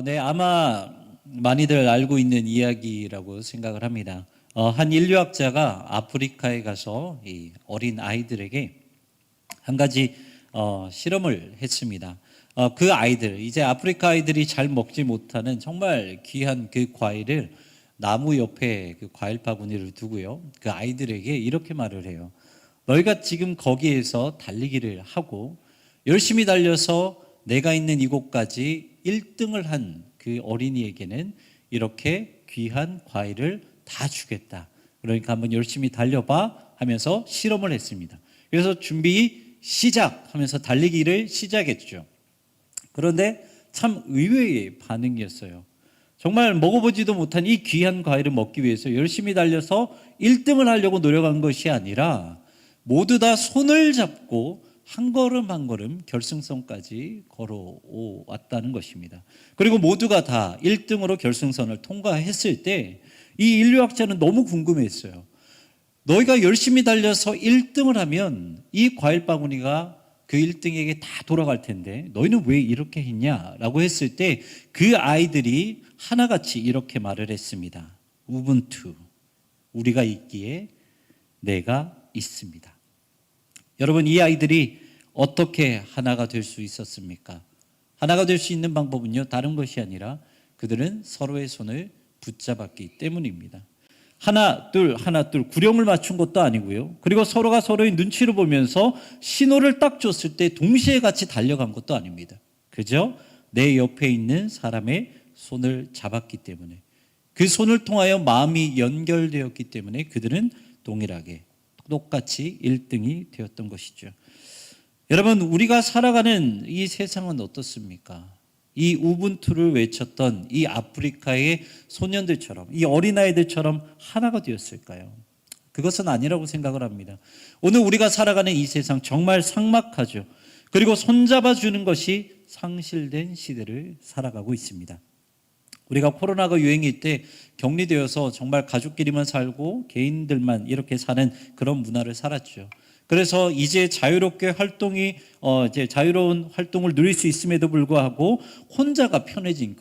네, 아마 많이들 알고 있는 이야기라고 생각을 합니다. 한 인류학자가 아프리카에 가서 이 어린 아이들에게 한 가지 실험을 했습니다. 그 아이들, 이제 아프리카 아이들이 잘 먹지 못하는 정말 귀한 그 과일을 나무 옆에 그 과일 바구니를 두고요. 그 아이들에게 이렇게 말을 해요. 너희가 지금 거기에서 달리기를 하고 열심히 달려서 내가 있는 이곳까지 1등을 한 그 어린이에게는 이렇게 귀한 과일을 다 주겠다. 그러니까 한번 열심히 달려봐 하면서 실험을 했습니다. 그래서 준비 시작 하면서 달리기를 시작했죠. 그런데 참 의외의 반응이었어요. 정말 먹어보지도 못한 이 귀한 과일을 먹기 위해서 열심히 달려서 1등을 하려고 노력한 것이 아니라 모두 다 손을 잡고 한 걸음 한 걸음 결승선까지 걸어왔다는 것입니다. 그리고 모두가 다 1등으로 결승선을 통과했을 때 이 인류학자는 너무 궁금했어요. 너희가 열심히 달려서 1등을 하면 이 과일 바구니가 그 1등에게 다 돌아갈 텐데 너희는 왜 이렇게 했냐라고 했을 때 그 아이들이 하나같이 이렇게 말을 했습니다. 우분투, 우리가 있기에 내가 있습니다. 여러분, 이 아이들이 어떻게 하나가 될 수 있었습니까? 하나가 될 수 있는 방법은요, 다른 것이 아니라 그들은 서로의 손을 붙잡았기 때문입니다. 하나 둘 구령을 맞춘 것도 아니고요. 그리고 서로가 서로의 눈치를 보면서 신호를 딱 줬을 때 동시에 같이 달려간 것도 아닙니다. 그죠? 내 옆에 있는 사람의 손을 잡았기 때문에, 그 손을 통하여 마음이 연결되었기 때문에 그들은 동일하게 똑같이 1등이 되었던 것이죠. 여러분, 우리가 살아가는 이 세상은 어떻습니까? 이 우분투를 외쳤던 이 아프리카의 소년들처럼, 이 어린아이들처럼 하나가 되었을까요? 그것은 아니라고 생각을 합니다. 오늘 우리가 살아가는 이 세상 정말 삭막하죠. 그리고 손잡아 주는 것이 상실된 시대를 살아가고 있습니다. 우리가 코로나가 유행일 때 격리되어서 정말 가족끼리만 살고 개인들만 이렇게 사는 그런 문화를 살았죠. 그래서 이제 자유롭게 이제 자유로운 활동을 누릴 수 있음에도 불구하고 혼자가 편해진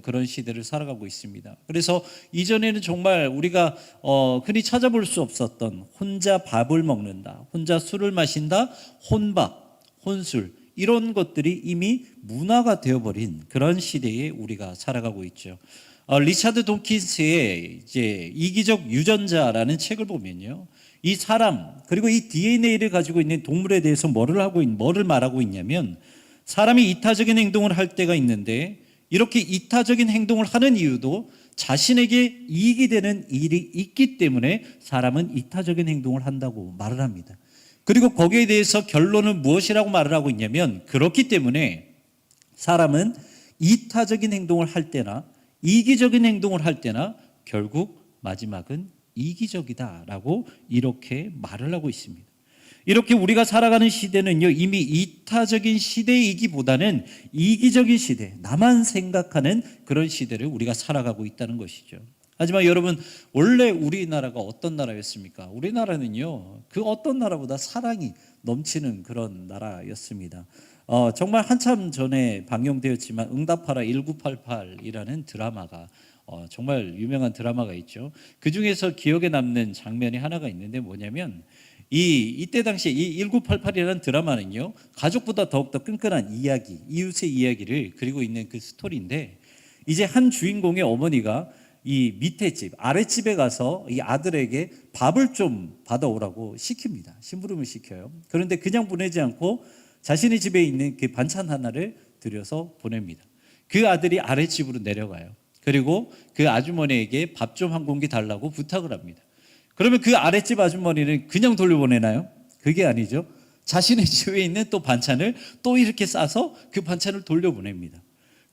그런 시대를 살아가고 있습니다. 그래서 이전에는 정말 우리가 흔히 찾아볼 수 없었던 혼자 밥을 먹는다, 혼자 술을 마신다, 혼밥, 혼술, 이런 것들이 이미 문화가 되어버린 그런 시대에 우리가 살아가고 있죠. 리차드 도킨스의 이제 이기적 유전자라는 책을 보면요, 이 사람 그리고 이 DNA를 가지고 있는 동물에 대해서 뭐를 말하고 있냐면, 사람이 이타적인 행동을 할 때가 있는데 이렇게 이타적인 행동을 하는 이유도 자신에게 이익이 되는 일이 있기 때문에 사람은 이타적인 행동을 한다고 말을 합니다. 그리고 거기에 대해서 결론은 무엇이라고 말을 하고 있냐면, 그렇기 때문에 사람은 이타적인 행동을 할 때나 이기적인 행동을 할 때나 결국 마지막은 이기적이다라고 이렇게 말을 하고 있습니다. 이렇게 우리가 살아가는 시대는요, 이미 이타적인 시대이기보다는 이기적인 시대, 나만 생각하는 그런 시대를 우리가 살아가고 있다는 것이죠. 하지만 여러분, 원래 우리나라가 어떤 나라였습니까? 우리나라는요, 그 어떤 나라보다 사랑이 넘치는 그런 나라였습니다. 정말 한참 전에 방영되었지만 응답하라 1988이라는 드라마가 정말 유명한 드라마가 있죠. 그 중에서 기억에 남는 장면이 하나가 있는데 뭐냐면, 이때 당시에 이 1988이라는 드라마는요, 가족보다 더욱더 끈끈한 이야기, 이웃의 이야기를 그리고 있는 그 스토리인데, 이제 한 주인공의 어머니가 이 밑에 집, 아랫집에 가서 이 아들에게 밥을 좀 받아오라고 시킵니다. 심부름을 시켜요. 그런데 그냥 보내지 않고 자신의 집에 있는 그 반찬 하나를 들여서 보냅니다. 그 아들이 아랫집으로 내려가요. 그리고 그 아주머니에게 밥 좀 한 공기 달라고 부탁을 합니다. 그러면 그 아랫집 아주머니는 그냥 돌려보내나요? 그게 아니죠. 자신의 집에 있는 또 반찬을 또 이렇게 싸서 그 반찬을 돌려보냅니다.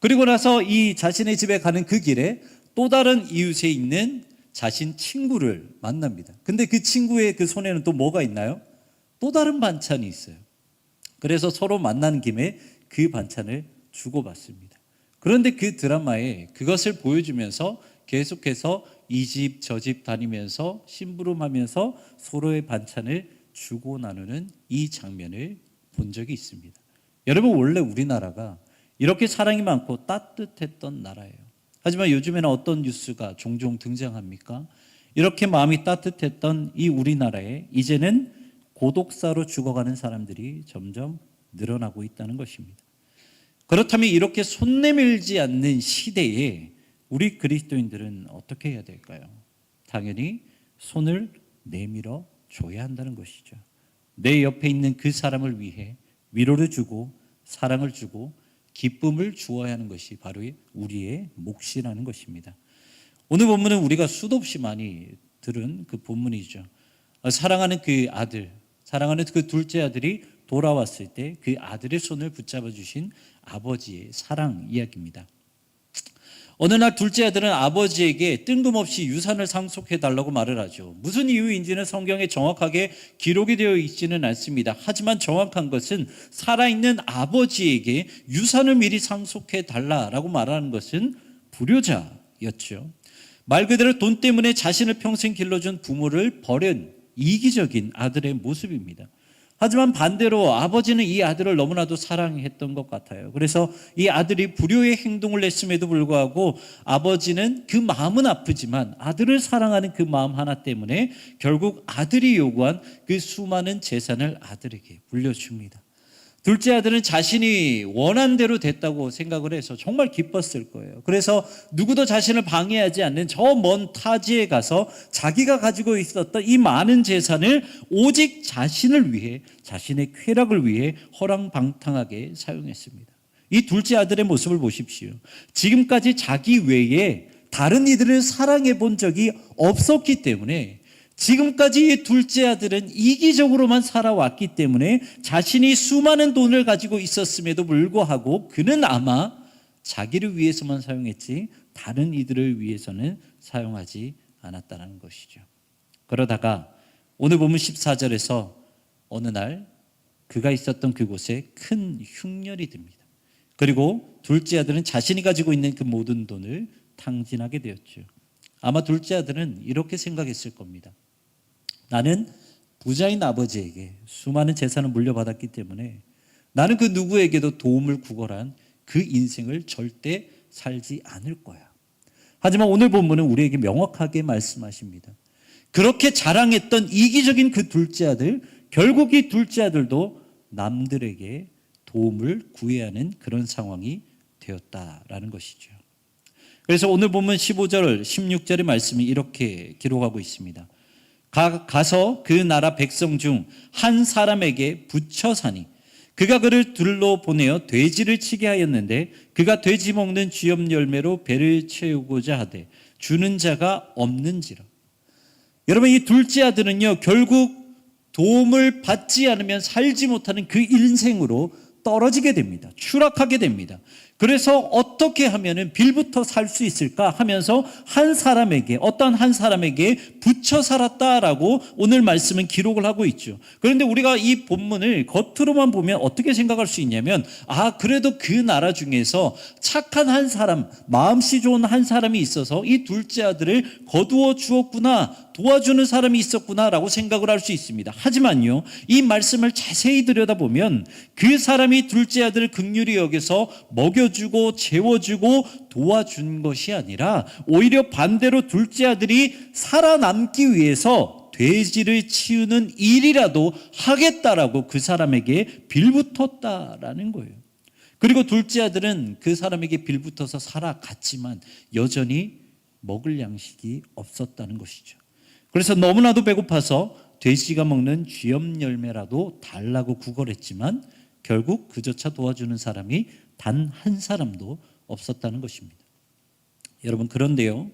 그리고 나서 이 자신의 집에 가는 그 길에 또 다른 이웃에 있는 자신 친구를 만납니다. 근데 그 친구의 그 손에는 또 뭐가 있나요? 또 다른 반찬이 있어요. 그래서 서로 만난 김에 그 반찬을 주고받습니다. 그런데 그 드라마에 그것을 보여주면서 계속해서 이 집 저 집 다니면서 심부름하면서 서로의 반찬을 주고 나누는 이 장면을 본 적이 있습니다. 여러분, 원래 우리나라가 이렇게 사랑이 많고 따뜻했던 나라예요. 하지만 요즘에는 어떤 뉴스가 종종 등장합니까? 이렇게 마음이 따뜻했던 이 우리나라에 이제는 고독사로 죽어가는 사람들이 점점 늘어나고 있다는 것입니다. 그렇다면 이렇게 손 내밀지 않는 시대에 우리 그리스도인들은 어떻게 해야 될까요? 당연히 손을 내밀어 줘야 한다는 것이죠. 내 옆에 있는 그 사람을 위해 위로를 주고 사랑을 주고 기쁨을 주어야 하는 것이 바로 우리의 몫이라는 것입니다. 오늘 본문은 우리가 수도 없이 많이 들은 그 본문이죠. 사랑하는 그 아들, 사랑하는 그 둘째 아들이 돌아왔을 때 그 아들의 손을 붙잡아 주신 아버지의 사랑 이야기입니다. 어느 날 둘째 아들은 아버지에게 뜬금없이 유산을 상속해 달라고 말을 하죠. 무슨 이유인지는 성경에 정확하게 기록이 되어 있지는 않습니다. 하지만 정확한 것은 살아있는 아버지에게 유산을 미리 상속해 달라고 말하는 것은 불효자였죠. 말 그대로 돈 때문에 자신을 평생 길러준 부모를 버린 이기적인 아들의 모습입니다. 하지만 반대로 아버지는 이 아들을 너무나도 사랑했던 것 같아요. 그래서 이 아들이 불효의 행동을 했음에도 불구하고 아버지는 그 마음은 아프지만 아들을 사랑하는 그 마음 하나 때문에 결국 아들이 요구한 그 수많은 재산을 아들에게 물려줍니다. 둘째 아들은 자신이 원한 대로 됐다고 생각을 해서 정말 기뻤을 거예요. 그래서 누구도 자신을 방해하지 않는 저 먼 타지에 가서 자기가 가지고 있었던 이 많은 재산을 오직 자신을 위해, 자신의 쾌락을 위해 허랑방탕하게 사용했습니다. 이 둘째 아들의 모습을 보십시오. 지금까지 자기 외에 다른 이들을 사랑해 본 적이 없었기 때문에 지금까지 이 둘째 아들은 이기적으로만 살아왔기 때문에 자신이 수많은 돈을 가지고 있었음에도 불구하고 그는 아마 자기를 위해서만 사용했지 다른 이들을 위해서는 사용하지 않았다는 것이죠. 그러다가 오늘 보면 14절에서 어느 날 그가 있었던 그곳에 큰 흉년이 듭니다. 그리고 둘째 아들은 자신이 가지고 있는 그 모든 돈을 탕진하게 되었죠. 아마 둘째 아들은 이렇게 생각했을 겁니다. 나는 부자인 아버지에게 수많은 재산을 물려받았기 때문에 나는 그 누구에게도 도움을 구걸한 그 인생을 절대 살지 않을 거야. 하지만 오늘 본문은 우리에게 명확하게 말씀하십니다. 그렇게 자랑했던 이기적인 그 둘째 아들, 결국 이 둘째 아들도 남들에게 도움을 구해야 하는 그런 상황이 되었다라는 것이죠. 그래서 오늘 보면 15절, 16절의 말씀이 이렇게 기록하고 있습니다. 가서 그 나라 백성 중 한 사람에게 붙여 사니 그가 그를 둘러 보내어 돼지를 치게 하였는데 그가 돼지 먹는 쥐염 열매로 배를 채우고자 하되 주는 자가 없는지라. 여러분, 이 둘째 아들은요 결국 도움을 받지 않으면 살지 못하는 그 인생으로 떨어지게 됩니다. 추락하게 됩니다. 그래서 어떻게 하면은 빌부터 살 수 있을까 하면서 한 사람에게, 어떤 한 사람에게 붙여 살았다라고 오늘 말씀은 기록을 하고 있죠. 그런데 우리가 이 본문을 겉으로만 보면 어떻게 생각할 수 있냐면, 그래도 그 나라 중에서 착한 한 사람, 마음씨 좋은 한 사람이 있어서 이 둘째 아들을 거두어 주었구나, 도와주는 사람이 있었구나라고 생각을 할 수 있습니다. 하지만요, 이 말씀을 자세히 들여다보면 그 사람이 둘째 아들을 긍휼히 여겨서 먹여주고 재워주고 도와준 것이 아니라 오히려 반대로 둘째 아들이 살아남기 위해서 돼지를 치우는 일이라도 하겠다라고 그 사람에게 빌붙었다라는 거예요. 그리고 둘째 아들은 그 사람에게 빌붙어서 살아갔지만 여전히 먹을 양식이 없었다는 것이죠. 그래서 너무나도 배고파서 돼지가 먹는 쥐염 열매라도 달라고 구걸했지만 결국 그조차 도와주는 사람이 단 한 사람도 없었다는 것입니다. 여러분, 그런데요,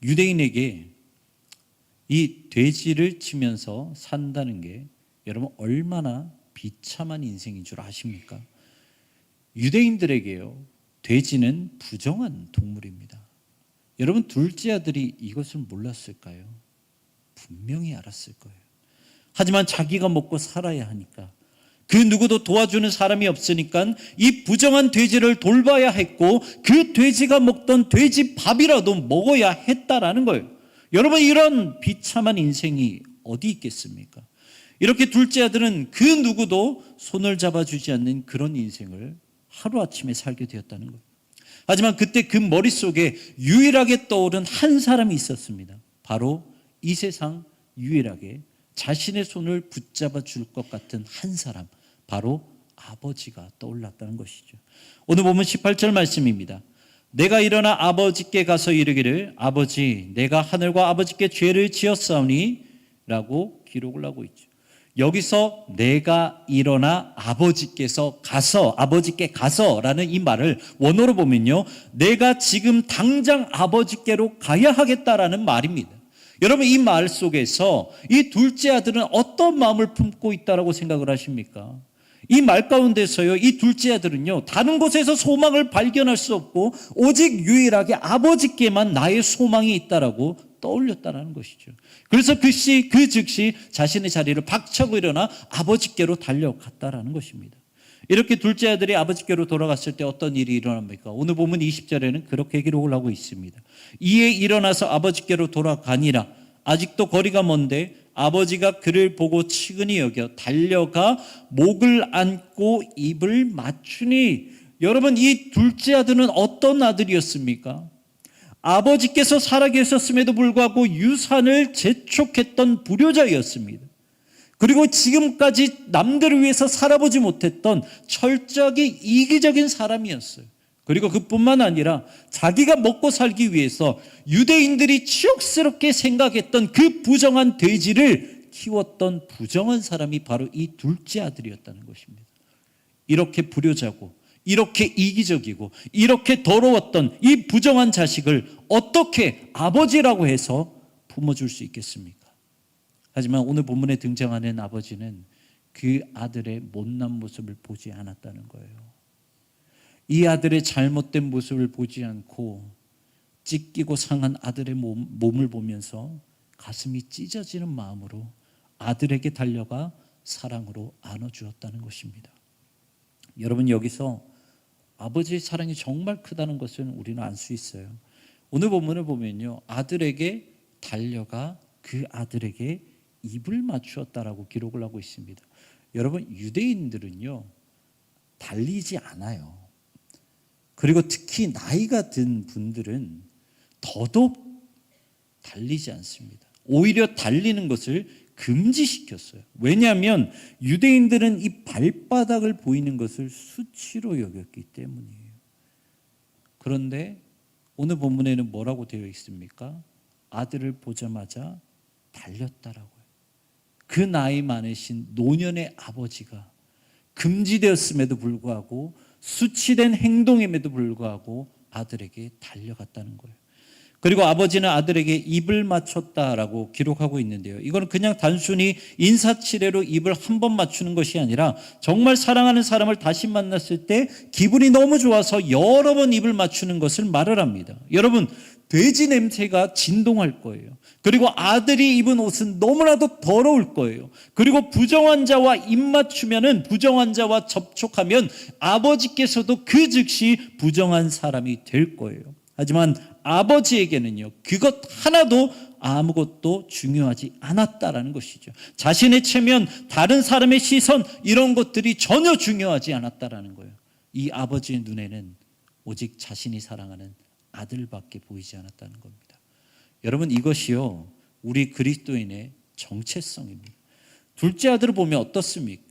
유대인에게 이 돼지를 치면서 산다는 게 여러분 얼마나 비참한 인생인 줄 아십니까? 유대인들에게요, 돼지는 부정한 동물입니다. 여러분, 둘째 아들이 이것을 몰랐을까요? 분명히 알았을 거예요. 하지만 자기가 먹고 살아야 하니까, 그 누구도 도와주는 사람이 없으니까 이 부정한 돼지를 돌봐야 했고 그 돼지가 먹던 돼지 밥이라도 먹어야 했다라는 거예요. 여러분, 이런 비참한 인생이 어디 있겠습니까? 이렇게 둘째 아들은 그 누구도 손을 잡아주지 않는 그런 인생을 하루아침에 살게 되었다는 거예요. 하지만 그때 그 머릿속에 유일하게 떠오른 한 사람이 있었습니다. 바로 이 세상 유일하게 자신의 손을 붙잡아 줄 것 같은 한 사람, 바로 아버지가 떠올랐다는 것이죠. 오늘 보면 18절 말씀입니다. 내가 일어나 아버지께 가서 이르기를 아버지 내가 하늘과 아버지께 죄를 지었사오니 라고 기록을 하고 있죠. 여기서 내가 일어나 아버지께 가서 라는 이 말을 원어로 보면요, 내가 지금 당장 아버지께로 가야 하겠다라는 말입니다. 여러분, 이 말 속에서 이 둘째 아들은 어떤 마음을 품고 있다라고 생각을 하십니까? 이 말 가운데서요, 이 둘째 아들은요, 다른 곳에서 소망을 발견할 수 없고 오직 유일하게 아버지께만 나의 소망이 있다라고 떠올렸다는 것이죠. 그래서 그 즉시 자신의 자리를 박차고 일어나 아버지께로 달려갔다라는 것입니다. 이렇게 둘째 아들이 아버지께로 돌아갔을 때 어떤 일이 일어납니까? 오늘 보면 20절에는 그렇게 기록을 하고 있습니다. 이에 일어나서 아버지께로 돌아가니라. 아직도 거리가 먼데 아버지가 그를 보고 측은히 여겨 달려가 목을 안고 입을 맞추니. 여러분, 이 둘째 아들은 어떤 아들이었습니까? 아버지께서 살아계셨음에도 불구하고 유산을 재촉했던 불효자였습니다. 그리고 지금까지 남들을 위해서 살아보지 못했던 철저하게 이기적인 사람이었어요. 그리고 그뿐만 아니라 자기가 먹고 살기 위해서 유대인들이 치욕스럽게 생각했던 그 부정한 돼지를 키웠던 부정한 사람이 바로 이 둘째 아들이었다는 것입니다. 이렇게 불효자고 이렇게 이기적이고 이렇게 더러웠던 이 부정한 자식을 어떻게 아버지라고 해서 품어줄 수 있겠습니까? 하지만 오늘 본문에 등장하는 아버지는 그 아들의 못난 모습을 보지 않았다는 거예요. 이 아들의 잘못된 모습을 보지 않고 찢기고 상한 아들의 몸을 보면서 가슴이 찢어지는 마음으로 아들에게 달려가 사랑으로 안아주었다는 것입니다. 여러분, 여기서 아버지의 사랑이 정말 크다는 것은 우리는 알 수 있어요. 오늘 본문을 보면요, 아들에게 달려가 그 아들에게 입을 맞추었다라고 기록을 하고 있습니다. 여러분, 유대인들은요 달리지 않아요. 그리고 특히 나이가 든 분들은 더더욱 달리지 않습니다. 오히려 달리는 것을 금지시켰어요. 왜냐하면 유대인들은 이 발바닥을 보이는 것을 수치로 여겼기 때문이에요. 그런데 오늘 본문에는 뭐라고 되어 있습니까? 아들을 보자마자 달렸다라고요. 그 나이 많으신 노년의 아버지가 금지되었음에도 불구하고 수치된 행동임에도 불구하고 아들에게 달려갔다는 거예요. 그리고 아버지는 아들에게 입을 맞췄다라고 기록하고 있는데요, 이거는 그냥 단순히 인사치레로 입을 한 번 맞추는 것이 아니라 정말 사랑하는 사람을 다시 만났을 때 기분이 너무 좋아서 여러 번 입을 맞추는 것을 말을 합니다. 여러분, 돼지 냄새가 진동할 거예요. 그리고 아들이 입은 옷은 너무나도 더러울 거예요. 그리고 부정한 자와 입 맞추면은, 부정한 자와 접촉하면 아버지께서도 그 즉시 부정한 사람이 될 거예요. 하지만 아버지에게는요, 그것 하나도 아무것도 중요하지 않았다라는 것이죠. 자신의 체면, 다른 사람의 시선, 이런 것들이 전혀 중요하지 않았다라는 거예요. 이 아버지의 눈에는 오직 자신이 사랑하는 아들밖에 보이지 않았다는 겁니다. 여러분, 이것이요 우리 그리스도인의 정체성입니다. 둘째 아들을 보면 어떻습니까?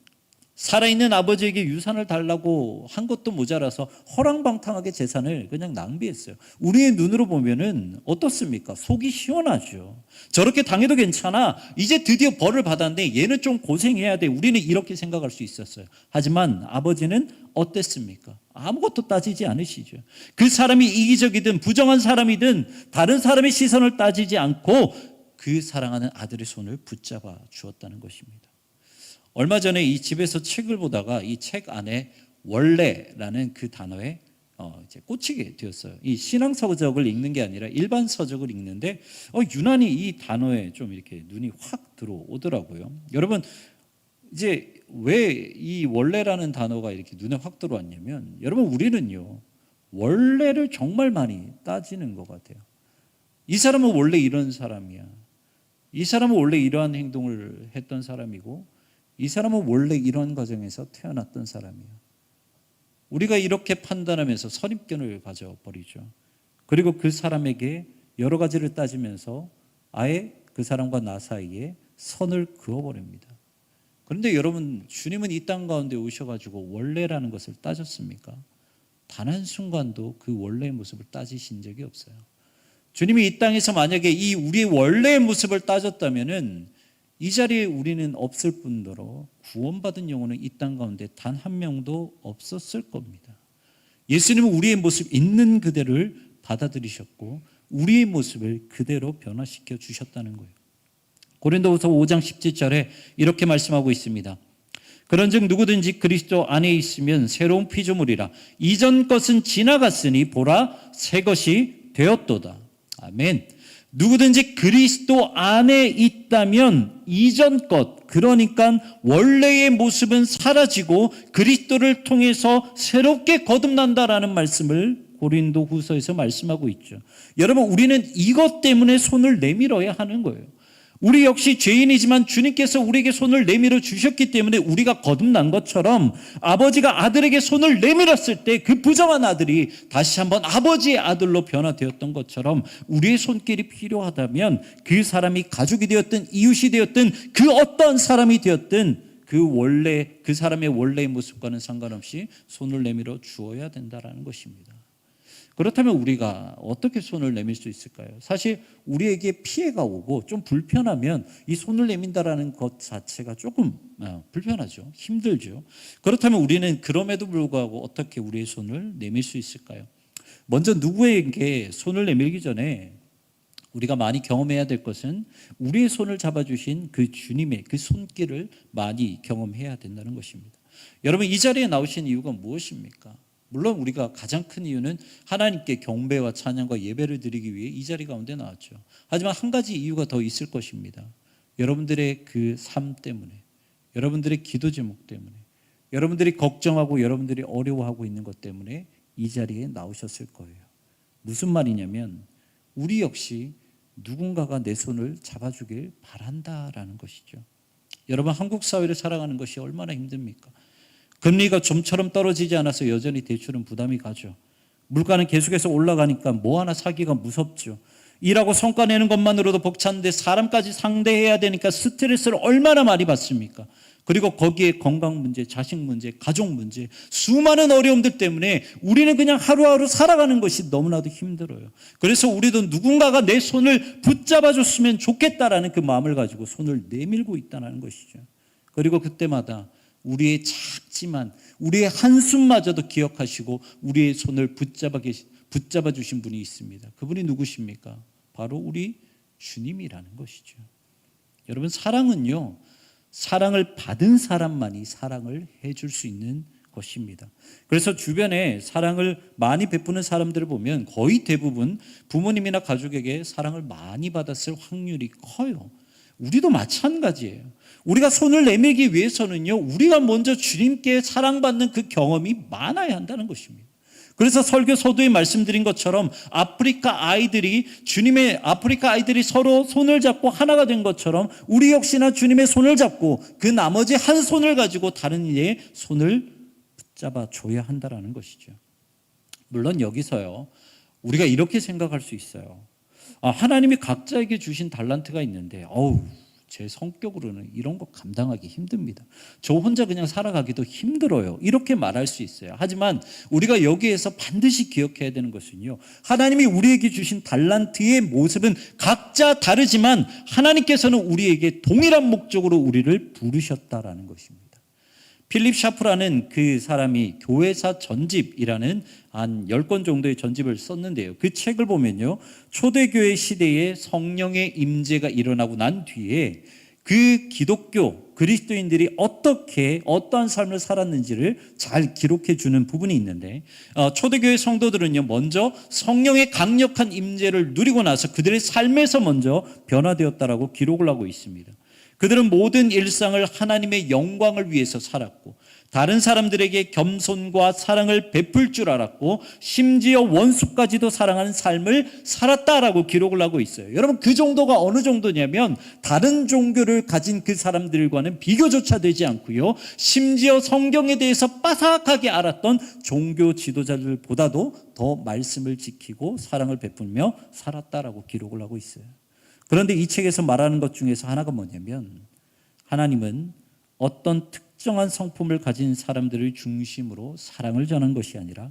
살아있는 아버지에게 유산을 달라고 한 것도 모자라서 허랑방탕하게 재산을 그냥 낭비했어요. 우리의 눈으로 보면은 어떻습니까? 속이 시원하죠. 저렇게 당해도 괜찮아. 이제 드디어 벌을 받았는데 얘는 좀 고생해야 돼. 우리는 이렇게 생각할 수 있었어요. 하지만 아버지는 어땠습니까? 아무것도 따지지 않으시죠. 그 사람이 이기적이든 부정한 사람이든 다른 사람의 시선을 따지지 않고 그 사랑하는 아들의 손을 붙잡아 주었다는 것입니다. 얼마 전에 이 집에서 책을 보다가 이 책 안에 원래라는 그 단어에 이제 꽂히게 되었어요. 이 신앙 서적을 읽는 게 아니라 일반 서적을 읽는데 유난히 이 단어에 좀 이렇게 눈이 확 들어오더라고요. 여러분, 이제 왜 이 원래라는 단어가 이렇게 눈에 확 들어왔냐면, 여러분, 우리는요 원래를 정말 많이 따지는 것 같아요. 이 사람은 원래 이런 사람이야. 이 사람은 원래 이러한 행동을 했던 사람이고, 이 사람은 원래 이런 과정에서 태어났던 사람이에요. 우리가 이렇게 판단하면서 선입견을 가져버리죠. 그리고 그 사람에게 여러 가지를 따지면서 아예 그 사람과 나 사이에 선을 그어버립니다. 그런데 여러분, 주님은 이 땅 가운데 오셔가지고 원래라는 것을 따졌습니까? 단 한순간도 그 원래의 모습을 따지신 적이 없어요. 주님이 이 땅에서 만약에 이 우리의 원래의 모습을 따졌다면은 이 자리에 우리는 없을 뿐더러 구원받은 영혼은 이 땅 가운데 단 한 명도 없었을 겁니다. 예수님은 우리의 모습 있는 그대로를 받아들이셨고 우리의 모습을 그대로 변화시켜 주셨다는 거예요. 고린도후서 5장 17절에 이렇게 말씀하고 있습니다. 그런즉 누구든지 그리스도 안에 있으면 새로운 피조물이라. 이전 것은 지나갔으니 보라 새 것이 되었도다. 아멘. 누구든지 그리스도 안에 있다면 이전 것, 그러니까 원래의 모습은 사라지고 그리스도를 통해서 새롭게 거듭난다라는 말씀을 고린도후서에서 말씀하고 있죠. 여러분, 우리는 이것 때문에 손을 내밀어야 하는 거예요. 우리 역시 죄인이지만 주님께서 우리에게 손을 내밀어 주셨기 때문에 우리가 거듭난 것처럼 아버지가 아들에게 손을 내밀었을 때 그 부정한 아들이 다시 한번 아버지의 아들로 변화되었던 것처럼 우리의 손길이 필요하다면 그 사람이 가족이 되었든 이웃이 되었든 그 어떤 사람이 되었든 그 사람의 원래의 모습과는 상관없이 손을 내밀어 주어야 된다는 것입니다. 그렇다면 우리가 어떻게 손을 내밀 수 있을까요? 사실 우리에게 피해가 오고 좀 불편하면 이 손을 내민다라는 것 자체가 조금 불편하죠. 힘들죠. 그렇다면 우리는 그럼에도 불구하고 어떻게 우리의 손을 내밀 수 있을까요? 먼저 누구에게 손을 내밀기 전에 우리가 많이 경험해야 될 것은 우리의 손을 잡아주신 그 주님의 그 손길을 많이 경험해야 된다는 것입니다. 여러분, 이 자리에 나오신 이유가 무엇입니까? 물론 우리가 가장 큰 이유는 하나님께 경배와 찬양과 예배를 드리기 위해 이 자리 가운데 나왔죠. 하지만 한 가지 이유가 더 있을 것입니다. 여러분들의 그 삶 때문에, 여러분들의 기도 제목 때문에, 여러분들이 걱정하고 여러분들이 어려워하고 있는 것 때문에 이 자리에 나오셨을 거예요. 무슨 말이냐면 우리 역시 누군가가 내 손을 잡아주길 바란다라는 것이죠. 여러분, 한국 사회를 살아가는 것이 얼마나 힘듭니까? 금리가 좀처럼 떨어지지 않아서 여전히 대출은 부담이 가죠. 물가는 계속해서 올라가니까 뭐 하나 사기가 무섭죠. 일하고 성과 내는 것만으로도 벅찬데 사람까지 상대해야 되니까 스트레스를 얼마나 많이 받습니까? 그리고 거기에 건강 문제, 자식 문제, 가족 문제, 수많은 어려움들 때문에 우리는 그냥 하루하루 살아가는 것이 너무나도 힘들어요. 그래서 우리도 누군가가 내 손을 붙잡아줬으면 좋겠다라는 그 마음을 가지고 손을 내밀고 있다는 것이죠. 그리고 그때마다 우리의 작지만 우리의 한숨마저도 기억하시고 우리의 손을 붙잡아 주신 분이 있습니다. 그분이 누구십니까? 바로 우리 주님이라는 것이죠. 여러분, 사랑은요, 사랑을 받은 사람만이 사랑을 해줄 수 있는 것입니다. 그래서 주변에 사랑을 많이 베푸는 사람들을 보면 거의 대부분 부모님이나 가족에게 사랑을 많이 받았을 확률이 커요. 우리도 마찬가지예요. 우리가 손을 내밀기 위해서는요, 우리가 먼저 주님께 사랑받는 그 경험이 많아야 한다는 것입니다. 그래서 설교 서두에 말씀드린 것처럼 아프리카 아이들이 서로 손을 잡고 하나가 된 것처럼 우리 역시나 주님의 손을 잡고 그 나머지 한 손을 가지고 다른 이의 손을 붙잡아 줘야 한다는 것이죠. 물론 여기서요, 우리가 이렇게 생각할 수 있어요. 하나님이 각자에게 주신 달란트가 있는데 제 성격으로는 이런 거 감당하기 힘듭니다. 저 혼자 그냥 살아가기도 힘들어요. 이렇게 말할 수 있어요. 하지만 우리가 여기에서 반드시 기억해야 되는 것은요, 하나님이 우리에게 주신 달란트의 모습은 각자 다르지만 하나님께서는 우리에게 동일한 목적으로 우리를 부르셨다라는 것입니다. 필립 샤프라는 그 사람이 교회사 전집이라는 한 10권 정도의 전집을 썼는데요. 그 책을 보면요, 초대교회 시대에 성령의 임재가 일어나고 난 뒤에 그 기독교 그리스도인들이 어떠한 삶을 살았는지를 잘 기록해 주는 부분이 있는데, 초대교회 성도들은요, 먼저 성령의 강력한 임재를 누리고 나서 그들의 삶에서 먼저 변화되었다라고 기록을 하고 있습니다. 그들은 모든 일상을 하나님의 영광을 위해서 살았고 다른 사람들에게 겸손과 사랑을 베풀 줄 알았고 심지어 원수까지도 사랑하는 삶을 살았다라고 기록을 하고 있어요. 여러분, 그 정도가 어느 정도냐면 다른 종교를 가진 그 사람들과는 비교조차 되지 않고요, 심지어 성경에 대해서 빠삭하게 알았던 종교 지도자들보다도 더 말씀을 지키고 사랑을 베풀며 살았다라고 기록을 하고 있어요. 그런데 이 책에서 말하는 것 중에서 하나가 뭐냐면, 하나님은 어떤 특정한 성품을 가진 사람들을 중심으로 사랑을 전한 것이 아니라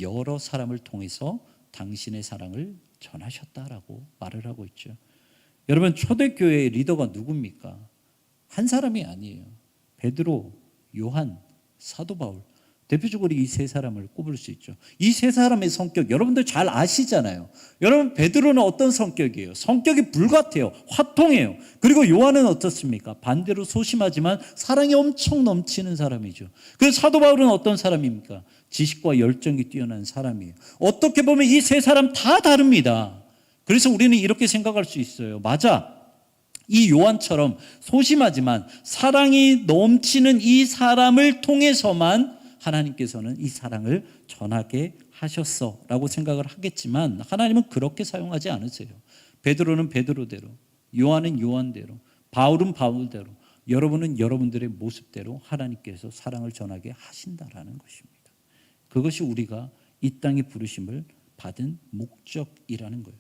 여러 사람을 통해서 당신의 사랑을 전하셨다라고 말을 하고 있죠. 여러분, 초대교회의 리더가 누굽니까? 한 사람이 아니에요. 베드로, 요한, 사도 바울, 대표적으로 이 세 사람을 꼽을 수 있죠. 이 세 사람의 성격 여러분들 잘 아시잖아요. 여러분, 베드로는 어떤 성격이에요? 성격이 불같아요. 화통해요. 그리고 요한은 어떻습니까? 반대로 소심하지만 사랑이 엄청 넘치는 사람이죠. 그래서 사도 바울은 어떤 사람입니까? 지식과 열정이 뛰어난 사람이에요. 어떻게 보면 이 세 사람 다 다릅니다. 그래서 우리는 이렇게 생각할 수 있어요. 맞아, 이 요한처럼 소심하지만 사랑이 넘치는 이 사람을 통해서만 하나님께서는 이 사랑을 전하게 하셨어라고 생각을 하겠지만, 하나님은 그렇게 사용하지 않으세요. 베드로는 베드로대로, 요한은 요한대로, 바울은 바울대로, 여러분은 여러분들의 모습대로 하나님께서 사랑을 전하게 하신다라는 것입니다. 그것이 우리가 이 땅에 부르심을 받은 목적이라는 거예요.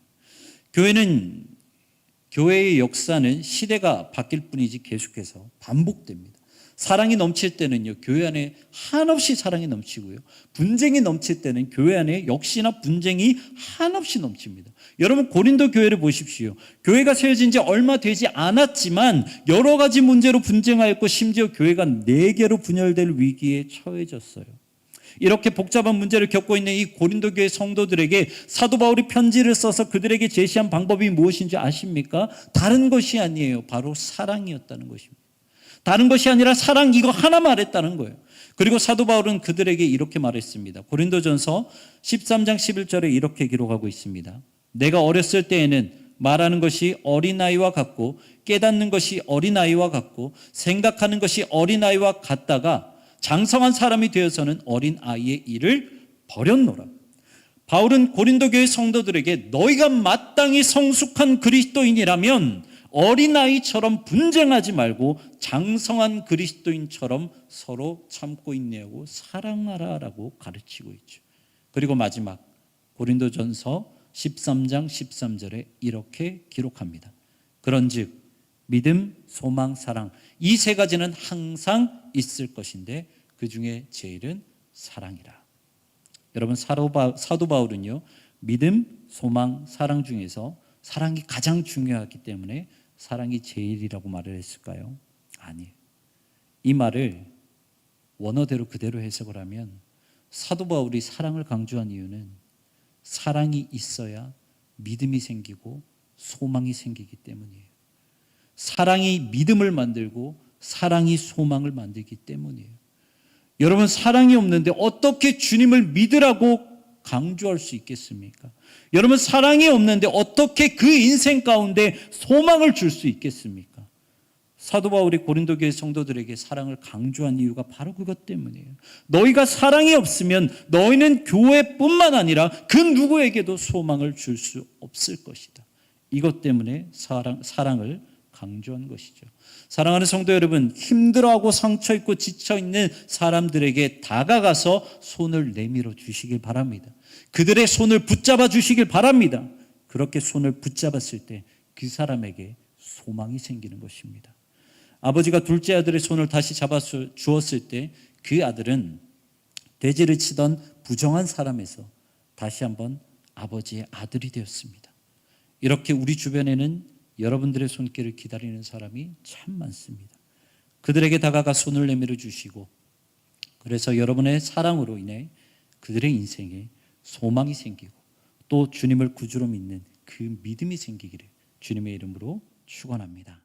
교회의 역사는 시대가 바뀔 뿐이지 계속해서 반복됩니다. 사랑이 넘칠 때는요, 교회 안에 한없이 사랑이 넘치고요, 분쟁이 넘칠 때는 교회 안에 역시나 분쟁이 한없이 넘칩니다. 여러분, 고린도 교회를 보십시오. 교회가 세워진 지 얼마 되지 않았지만 여러 가지 문제로 분쟁하였고 심지어 교회가 4개로 분열될 위기에 처해졌어요. 이렇게 복잡한 문제를 겪고 있는 이 고린도 교회 성도들에게 사도 바울이 편지를 써서 그들에게 제시한 방법이 무엇인지 아십니까? 다른 것이 아니에요. 바로 사랑이었다는 것입니다. 다른 것이 아니라 사랑, 이거 하나 말했다는 거예요. 그리고 사도 바울은 그들에게 이렇게 말했습니다. 고린도전서 13장 11절에 이렇게 기록하고 있습니다. 내가 어렸을 때에는 말하는 것이 어린아이와 같고 깨닫는 것이 어린아이와 같고 생각하는 것이 어린아이와 같다가 장성한 사람이 되어서는 어린아이의 일을 버렸노라. 바울은 고린도 교회 성도들에게 너희가 마땅히 성숙한 그리스도인이라면 어린아이처럼 분쟁하지 말고 장성한 그리스도인처럼 서로 참고 인내하고 사랑하라라고 가르치고 있죠. 그리고 마지막 고린도전서 13장 13절에 이렇게 기록합니다. 그런즉 믿음, 소망, 사랑, 이 세 가지는 항상 있을 것인데 그 중에 제일은 사랑이라. 여러분, 사도 바울은요, 믿음, 소망, 사랑 중에서 사랑이 가장 중요하기 때문에 사랑이 제일이라고 말을 했을까요? 아니에요. 이 말을 원어대로 그대로 해석을 하면 사도 바울이 사랑을 강조한 이유는 사랑이 있어야 믿음이 생기고 소망이 생기기 때문이에요. 사랑이 믿음을 만들고 사랑이 소망을 만들기 때문이에요. 여러분, 사랑이 없는데 어떻게 주님을 믿으라고 강조할 수 있겠습니까? 여러분, 사랑이 없는데 어떻게 그 인생 가운데 소망을 줄 수 있겠습니까? 사도 바울이 고린도 교회 성도들에게 사랑을 강조한 이유가 바로 그것 때문이에요. 너희가 사랑이 없으면 너희는 교회뿐만 아니라 그 누구에게도 소망을 줄 수 없을 것이다. 이것 때문에 사랑을 강조한 것이죠. 사랑하는 성도 여러분, 힘들어하고 상처 있고 지쳐 있는 사람들에게 다가가서 손을 내밀어 주시길 바랍니다. 그들의 손을 붙잡아 주시길 바랍니다. 그렇게 손을 붙잡았을 때 그 사람에게 소망이 생기는 것입니다. 아버지가 둘째 아들의 손을 다시 잡아 주었을 때 그 아들은 돼지를 치던 부정한 사람에서 다시 한번 아버지의 아들이 되었습니다. 이렇게 우리 주변에는 여러분들의 손길을 기다리는 사람이 참 많습니다. 그들에게 다가가 손을 내밀어 주시고, 그래서 여러분의 사랑으로 인해 그들의 인생에 소망이 생기고 또 주님을 구주로 믿는 그 믿음이 생기기를 주님의 이름으로 축원합니다.